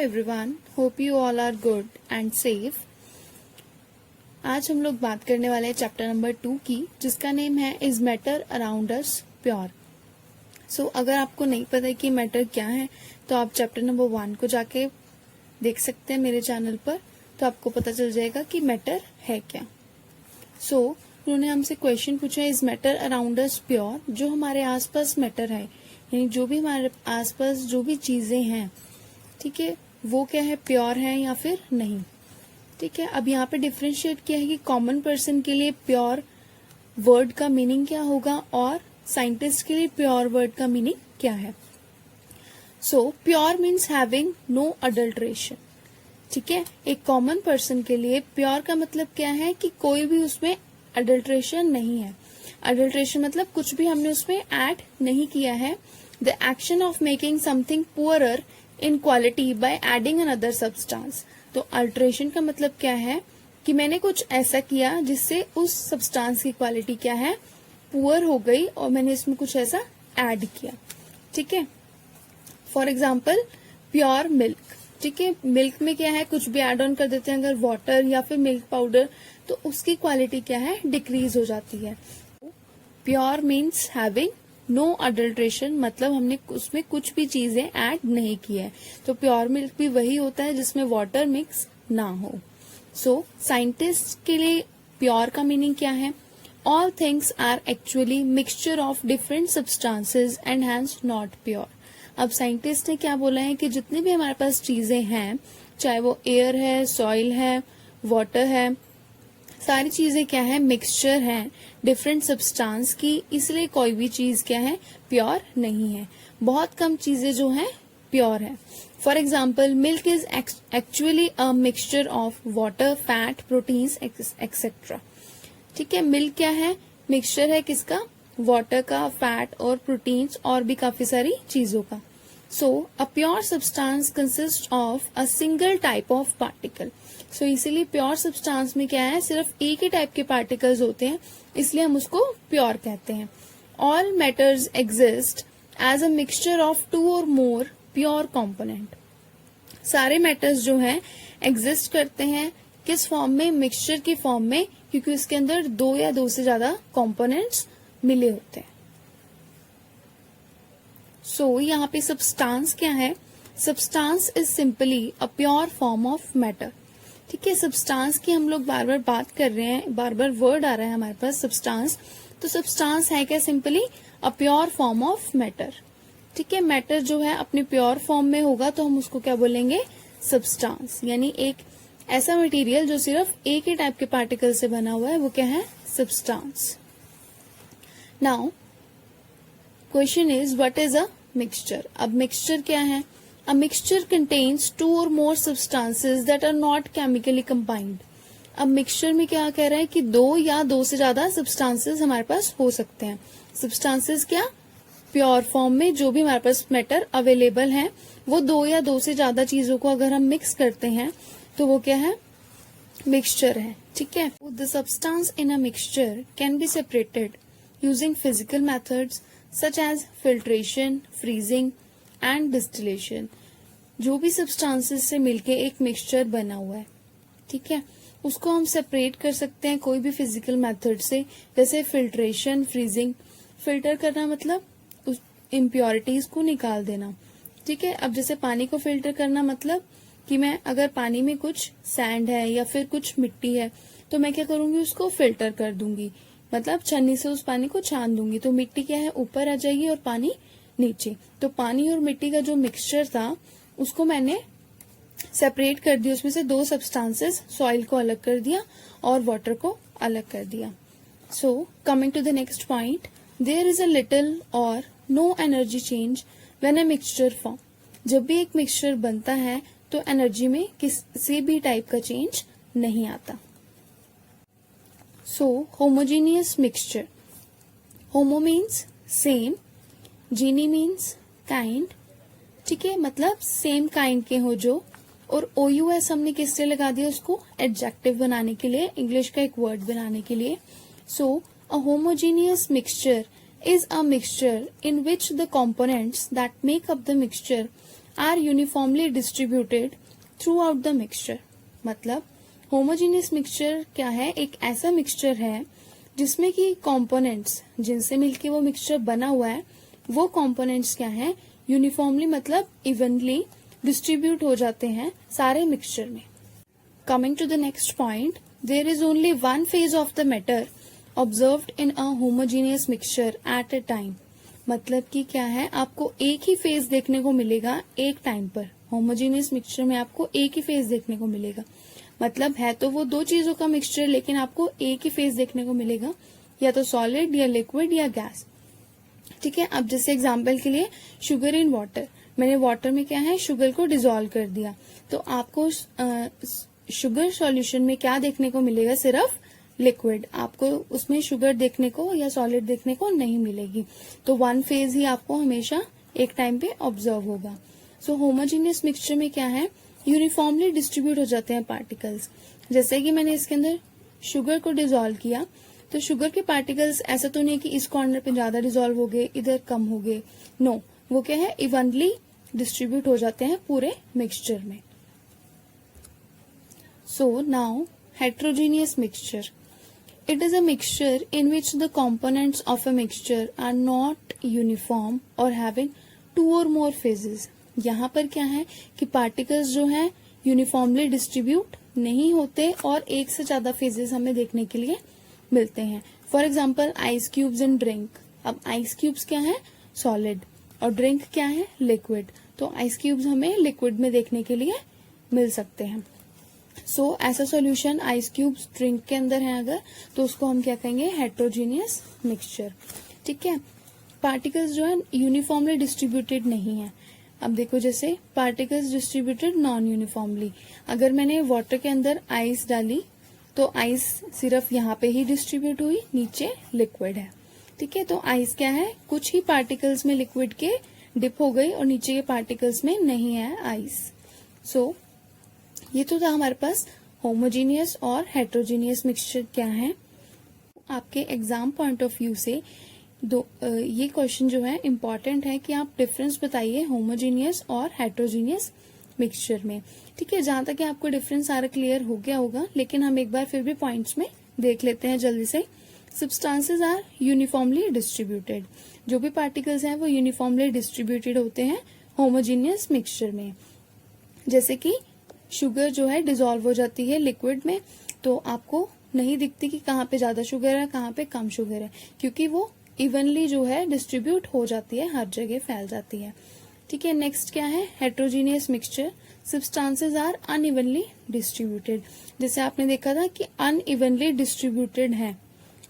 everyone, hope you all are good and safe. आज हम लोग बात करने वाले हैं चैप्टर नंबर 2 की, जिसका नेम है is matter around us pure. So अगर आपको नहीं पता है कि मैटर क्या है तो आप चैप्टर नंबर 1 को जाके देख सकते हैं मेरे चैनल पर, तो आपको पता चल जाएगा कि मैटर है क्या. सो उन्होंने हमसे क्वेश्चन पूछा is matter around us pure, जो हमारे आसपास मैटर है यानी जो भी हमारे आसपास जो भी चीजें हैं, ठीक है, वो क्या है, प्योर है या फिर नहीं. ठीक है, अब यहाँ पे डिफरेंशिएट किया है कि कॉमन पर्सन के लिए प्योर वर्ड का मीनिंग क्या होगा और साइंटिस्ट के लिए प्योर वर्ड का मीनिंग क्या है. So pure means having no adulteration. ठीक है, एक कॉमन पर्सन के लिए प्योर का मतलब क्या है कि कोई भी उसमें अडल्ट्रेशन नहीं है. अडल्ट्रेशन मतलब कुछ भी हमने उसमें ऐड नहीं किया है. The action of making something poorer in quality by adding another substance. तो अल्ट्रेशन का मतलब क्या है कि मैंने कुछ ऐसा किया जिससे उस सब्सटेंस की क्वालिटी क्या है, पुअर हो गई और मैंने इसमें कुछ ऐसा ऐड किया. ठीक है, फॉर एग्जाम्पल प्योर मिल्क. ठीक है, मिल्क में क्या है, कुछ भी एड ऑन कर देते हैं अगर वाटर या फिर मिल्क पाउडर, तो उसकी क्वालिटी क्या है, डिक्रीज हो जाती है. Pure means having no adulteration, मतलब हमने उसमें कुछ भी चीजें ऐड नहीं की है. तो प्योर मिल्क भी वही होता है जिसमें वाटर मिक्स ना हो. सो साइंटिस्ट के लिए प्योर का मीनिंग क्या है, all things are actually mixture of different substances and hence not pure. अब साइंटिस्ट ने क्या बोला है कि जितनी भी हमारे पास चीजें हैं, चाहे वो एयर है, सॉइल है, वाटर है, सारी चीजें क्या है, मिक्सचर है डिफरेंट सब्सटेंस की, इसलिए कोई भी चीज क्या है, प्योर नहीं है. बहुत कम चीजें जो हैं प्योर है. For example milk is actually a mixture of water, fat, proteins etcetera. ठीक है, मिल्क क्या है, मिक्सचर है किसका, वाटर का, फैट और प्रोटीन्स और भी काफी सारी चीजों का. So a pure substance consist of a single type of particle. So इसीलिए प्योर सब्सटेंस में क्या है, सिर्फ एक ही टाइप के पार्टिकल्स होते हैं, इसलिए हम उसको प्योर कहते हैं. All matters exist as a mixture of 2 और मोर प्योर कंपोनेंट. सारे मैटर्स जो हैं एग्जिस्ट करते हैं किस फॉर्म में, मिक्सचर की फॉर्म में, क्योंकि उसके अंदर 2 या 2 से ज्यादा कंपोनेंट्स मिले होते हैं. सो यहाँ पे सब्सटेंस क्या है, substance is simply a pure form of matter. ठीक है, सब्सटेंस की हम लोग बार बार बात कर रहे हैं, बार बार वर्ड आ रहा है हमारे पास सब्सटेंस. तो सब्सटेंस है क्या, simply a pure form of matter. ठीक है, मैटर जो है अपने प्योर फॉर्म में होगा तो हम उसको क्या बोलेंगे, सब्सटेंस. यानी एक ऐसा मटेरियल जो सिर्फ एक ही टाइप के पार्टिकल से बना हुआ है, वो क्या है, substance. Now question is what is a mixture. अब मिक्सचर क्या है, a mixture contains 2 or more substances that are not chemically combined. अब मिक्सचर में क्या कह रहा है कि 2 या 2 से ज्यादा सब्सटेंसेस हमारे पास हो सकते हैं. सब्सटेंसेस क्या, प्योर फॉर्म में जो भी हमारे पास मैटर अवेलेबल है, वो 2 या 2 से ज्यादा चीजों को अगर हम मिक्स करते हैं तो वो क्या है, मिक्सचर है. ठीक है, the substance in a mixture can be separated using physical methods such as filtration, freezing and distillation. जो भी सब्सटेंसेस से मिलके एक मिक्सचर बना हुआ है, ठीक है, उसको हम सेपरेट कर सकते हैं कोई भी फिजिकल मेथड से, जैसे फिल्ट्रेशन, फ्रीजिंग. फिल्टर करना मतलब उस इम्प्योरिटीज को निकाल देना. ठीक है, अब जैसे पानी को फिल्टर करना मतलब कि मैं अगर पानी में कुछ सैंड है या फिर कुछ मिट्टी है तो मैं क्या करूंगी, उसको फिल्टर कर दूंगी, मतलब छन्नी से उस पानी को छान दूंगी, तो मिट्टी क्या है, ऊपर आ जाएगी और पानी नीचे. तो पानी और मिट्टी का जो मिक्सचर था उसको मैंने सेपरेट कर दिया, उसमें से 2 सब्सटेंसेस, सॉइल को अलग कर दिया और वाटर को अलग कर दिया. So coming to the next point, there is a little or no energy change when a mixture form. जब भी एक मिक्सचर बनता है तो एनर्जी में किसी भी टाइप का चेंज नहीं आता. So homogeneous mixture. Homo means same, genie means kind. ठीक है, मतलब सेम काइंड के हो जो, और OUS हमने किस लिए लगा दिया, उसको एडजेक्टिव बनाने के लिए, इंग्लिश का एक वर्ड बनाने के लिए. So a homogeneous mixture is a mixture in which the components that make up the mixture are uniformly distributed throughout the mixture. मतलब होमोजीनियस मिक्सचर क्या है, एक ऐसा मिक्सचर है जिसमें कि कंपोनेंट्स जिनसे मिलके वो मिक्सचर बना हुआ है, वो कंपोनेंट्स क्या है, यूनिफॉर्मली मतलब इवनली डिस्ट्रीब्यूट हो जाते हैं सारे मिक्सचर में। Coming to the next point, there is only one phase of the matter observed in a homogeneous mixture at a time. मतलब कि क्या है, आपको एक ही फेज देखने को मिलेगा एक टाइम पर। होमोजीनियस मिक्सचर में आपको एक ही फेज देखने को मिलेगा। मतलब है तो वो दो चीजों का मिक्सचर, लेकिन आपको एक ही फेज देखने को मिलेगा, या तो सॉलिड या लिक्विड या गैस। ठीक है, अब जैसे एग्जांपल के लिए शुगर इन वाटर, मैंने वाटर में क्या है, शुगर को डिसॉल्व कर दिया, तो आपको शुगर सॉल्यूशन में क्या देखने को मिलेगा, सिर्फ लिक्विड। आपको उसमें शुगर देखने को या सॉलिड देखने को नहीं मिलेगी। तो वन फेज ही आपको हमेशा एक टाइम पे ऑब्जर्व होगा। सो होमोजीनियस मिक्सचर में क्या है, यूनिफॉर्मली डिस्ट्रीब्यूट हो जाते हैं पार्टिकल्स। जैसे कि मैंने इसके अंदर शुगर को डिसॉल्व किया, तो शुगर के पार्टिकल्स ऐसा तो नहीं कि इस कॉर्नर पे ज्यादा डिसॉल्व हो गए, इधर कम हो गए। नो, वो क्या है, इवनली डिस्ट्रीब्यूट हो जाते हैं पूरे मिक्सचर में। So now heterogeneous mixture. It is a mixture in which the components of a mixture are not uniform or having two or more phases. यहाँ पर क्या है कि पार्टिकल्स जो हैं यूनिफॉर्मली डिस्ट्रीब्यूट नहीं होते और एक से ज्यादा फेजेस हमें देखने के लिए मिलते हैं। For example ice cubes in drink. अब आइस क्यूब्स क्या है, सॉलिड, और ड्रिंक क्या है, लिक्विड। तो आइस क्यूब्स हमें लिक्विड में देखने के लिए मिल सकते हैं। सो ऐसा सॉल्यूशन आइस क्यूब्स ड्रिंक के अंदर है अगर, तो उसको हम क्या कहेंगे, हेट्रोजीनियस मिक्सचर। ठीक है, पार्टिकल्स जो है यूनिफॉर्मली डिस्ट्रीब्यूटेड नहीं है। अब देखो, जैसे पार्टिकल्स डिस्ट्रीब्यूटेड नॉन यूनिफॉर्मली, अगर मैंने वाटर के अंदर आइस डाली तो आइस सिर्फ यहाँ पे ही डिस्ट्रीब्यूट हुई, नीचे लिक्विड है। ठीक है, तो आइस क्या है, कुछ ही पार्टिकल्स में लिक्विड के डिप हो गई और नीचे के पार्टिकल्स में नहीं है आइस। सो ये तो था हमारे पास होमोजीनियस और हेट्रोजीनियस मिक्सचर क्या है। आपके एग्जाम पॉइंट ऑफ व्यू से ये क्वेश्चन जो है इम्पोर्टेंट है कि आप डिफरेंस बताइए होमोजीनियस और हेट्रोजीनियस मिक्सचर में। ठीक है, जहां तक कि आपको डिफरेंस सारा क्लियर हो गया होगा, लेकिन हम एक बार फिर भी पॉइंट्स में देख लेते हैं जल्दी से। Substances are uniformly distributed. जो भी पार्टिकल्स हैं वो यूनिफॉर्मली डिस्ट्रीब्यूटेड होते हैं होमोजीनियस मिक्सचर में। जैसे कि शुगर जो है डिसॉल्व हो जाती है लिक्विड में, तो आपको नहीं दिखती कि कहाँ पे ज्यादा शुगर है, कहाँ पे कम शुगर है, क्योंकि वो इवनली जो है डिस्ट्रीब्यूट हो जाती है, हर जगह फैल जाती है। ठीक है, नेक्स्ट क्या है, heterogeneous mixture. Substances are unevenly distributed. जैसे आपने देखा था कि अनइवनली डिस्ट्रीब्यूटेड है।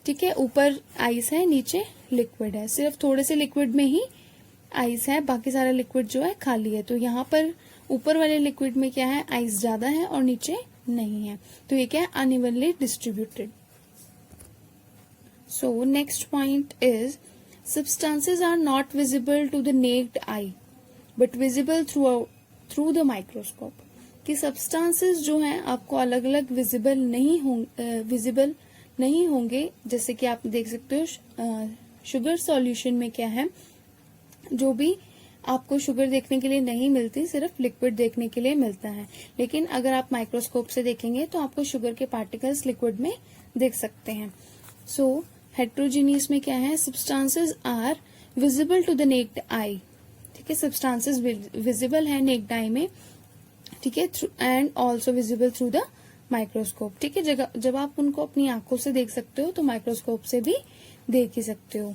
ठीक है, ऊपर आइस है, नीचे लिक्विड है, सिर्फ थोड़े से लिक्विड में ही आइस है, बाकी सारा लिक्विड जो है खाली है। तो यहाँ पर ऊपर वाले लिक्विड में क्या है, आइस ज्यादा है और नीचे नहीं है, तो ये क्या है, unevenly distributed. So next point is substances are not visible to the naked eye but visible through the microscope। कि substances जो हैं आपको अलग अलग विजिबल नहीं होंगे। जैसे कि आप देख सकते हो शुगर सॉल्यूशन में क्या है, जो भी आपको शुगर देखने के लिए नहीं मिलती, सिर्फ लिक्विड देखने के लिए मिलता है। लेकिन अगर आप माइक्रोस्कोप से देखेंगे तो आपको शुगर के पार्टिकल्स लिक्विड में देख सकते हैं। सो हेट्रोजीनियस में क्या है, substances are visible to the naked eye. ठीक है, सब्सटेंसेस विजिबल है नेक्ड आई में। ठीक है, and also visible through the microscope. ठीक है, जब आप उनको अपनी आंखों से देख सकते हो तो माइक्रोस्कोप से भी देख ही सकते हो।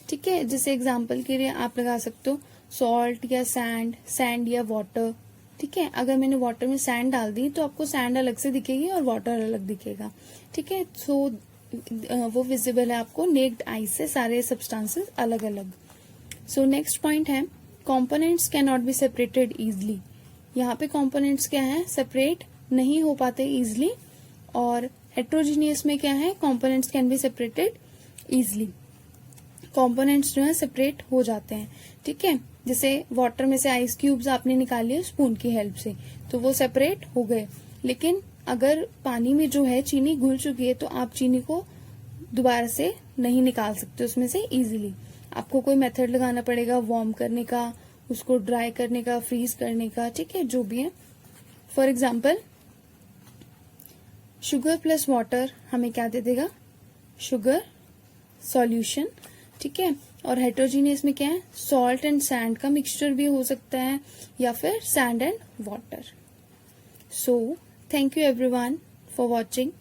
ठीक है, जैसे एग्जाम्पल के लिए आप लगा सकते हो सॉल्ट या सैंड या वाटर। ठीक है, अगर मैंने वाटर में सैंड डाल दी तो आपको सैंड अलग से दिखेगी और वाटर अलग दिखेगा। ठीक है, सो वो विजिबल है आपको नेक्ड आई से, सारे सब्सटेंसेस अलग अलग। सो नेक्स्ट पॉइंट है, components can not be separated easily. यहाँ पे कंपोनेंट्स क्या है, सेपरेट नहीं हो पाते इजिली। और हेट्रोजीनियस में क्या है, components can be separated easily. Components जो है सेपरेट हो जाते हैं। ठीक है, जैसे वाटर में से आइस क्यूब्स आपने निकाले स्पून की हेल्प से, तो वो सेपरेट हो गए। लेकिन अगर पानी में जो है चीनी घुल चुकी है तो आप चीनी को दोबारा से नहीं निकाल सकते उसमें से इजीली। आपको कोई मेथड लगाना पड़ेगा वार्म करने का, उसको ड्राई करने का, फ्रीज करने का, ठीक है, जो भी है। For example sugar plus water हमें क्या दे देगा, शुगर सॉल्यूशन, ठीक है। और हेट्रोजीनियस में क्या है, सॉल्ट एंड सैंड का मिक्सचर भी हो सकता है, या फिर sand and water. So thank you everyone for watching.